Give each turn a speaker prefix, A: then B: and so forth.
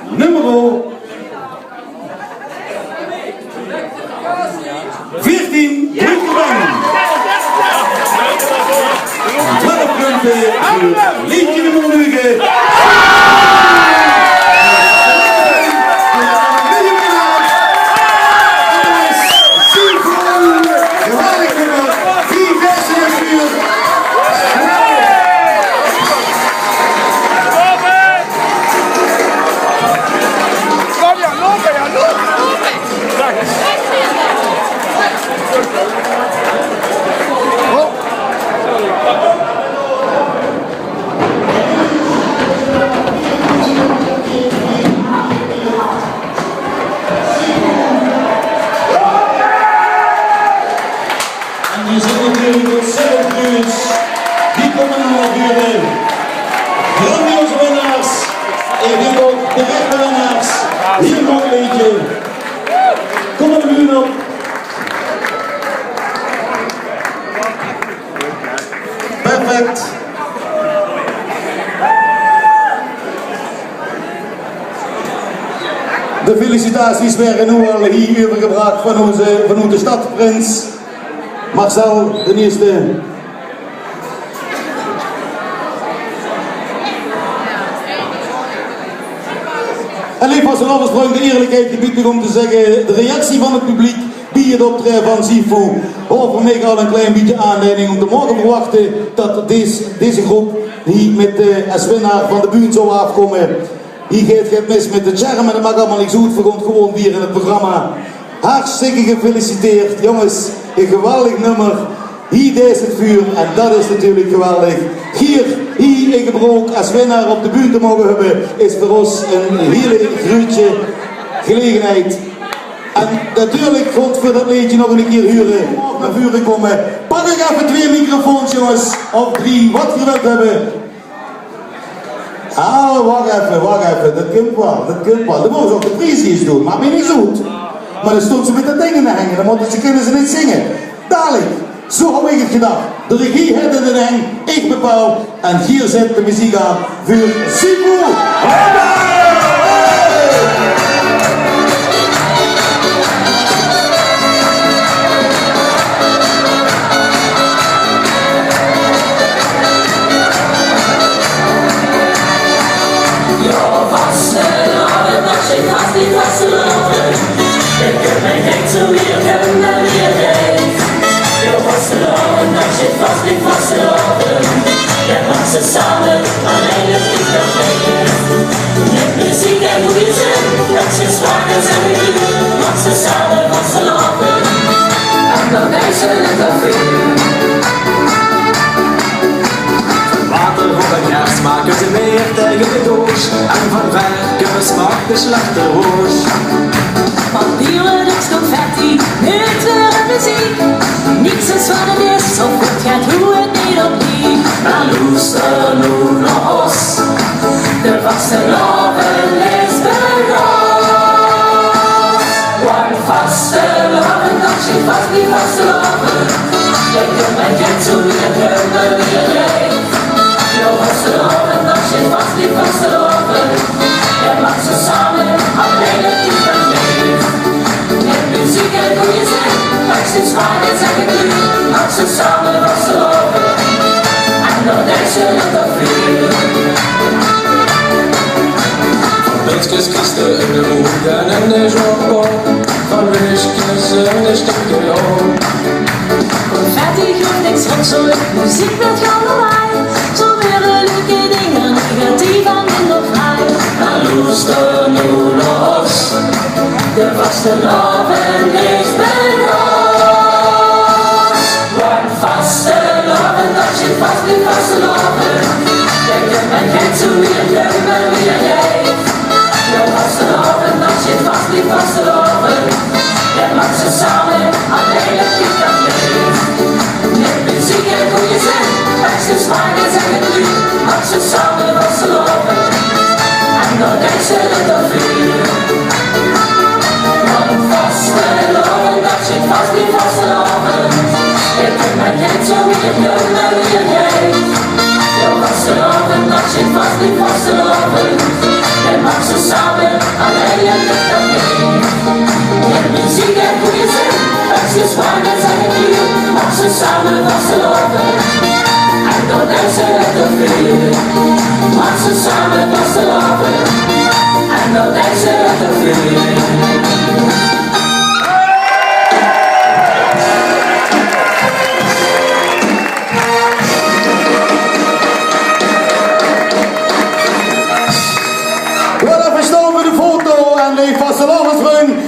A: nummer 14, Breuker. 12 punten voor Liedje de Breuker. Die komen naar de buren. Grandioze winnaars. Ik heb ook de rechte winnaars. Hier nog een beetje. Kom naar de buren op. Perfect. De felicitaties werden nu al hier overgebracht van onze stadprins. Marcel, de eerste. En lief was een oversprong de eerlijkheid gebied om te zeggen, de reactie van het publiek bij het optreden van SieFoe over mij al een klein beetje aanleiding om te mogen verwachten dat deze groep die als winnaar van de buurt zou afkomen. Hier gaat het mis met de charme en dat mag allemaal niet goed voor ons gewoon hier in het programma. Hartstikke gefeliciteerd jongens, een geweldig nummer. Hier is het vuur en dat is natuurlijk geweldig. Hier in Gebroek als winnaar op de buurt te mogen hebben is voor ons een hele grootje gelegenheid. En natuurlijk komt voor dat liedje nog een keer huren, naar vuren komen. Pak ik even 2 microfoons jongens, of 3, wat je wilt hebben. Ah, wacht even, dat kunt wel. Dan mogen ze ook de prijsjes doen, maar mij niet goed. Maar dan stond ze met dat ding in de hangen, dan kunnen ze niet zingen. Dadelijk, zo heb ik het gedacht. De regie heeft het in de hang, ik bepaal. En hier zet de muziek aan voor SieFoe.
B: Samen, alleen het is nog mee. Met muziek en goede zin, dat ze zwakker zijn nu. Want ze samen vastelaven, en dan ijzer en koffie.
C: Water op een kerst maken ze meer tegen de doos. En van verken smaakt de slechte roos.
B: Papieren, dus confetti, niet weer muziek. Niets is wat het is, zo goed gaat hoe het niet opnieuw. Maar luister nu naar ons, de vastelaovesleedjes begon. Want vastelaven, dat zit vast niet vastelaven. Je kunt mij geen zo weer kunnen weer leven. Je vastelaven, dat zit vast niet vastelaven. Je mag ze samen, alleen het is dan leven. Met muziek en goede zin, dat zit zwaar en zeg ik nu. Mag ze samen vastelaven. Dan deze het op vuur.
C: Van beestjes kisten in de hoeken en de jambon. Van wisjes en de stukken om.
B: Confetti geeft niks rotzooi, muziek met gaan erbij. Zo weer de leuke dingen, negatief en minder vrij.
C: En luister nu naar ons,
B: de vastelaovesleedjes begon. Want vastelaven, dat zit vast niet vastelaven. Je kunt mij geen zo weer nemen wie jij. Je vastelaven, dat zit vast niet vastelaven. Je mag ze samen, alleen het is dan leef. Met muziek en goede zin, dat ze zwaar en zeg het nu. Mag ze samen vastelaven. En dan deze het op vuur. Want vastelaven, dat zit vast niet vastelaven. Je kunt mij geen zo weer nemen wie jij. Je vastelaven, dat zit vast niet vastelaven. Je mag ze samen. ze samen vasteloven. En dan lijkt ze het een vuur.
A: Wat even snel voor de foto en de vastelovensleun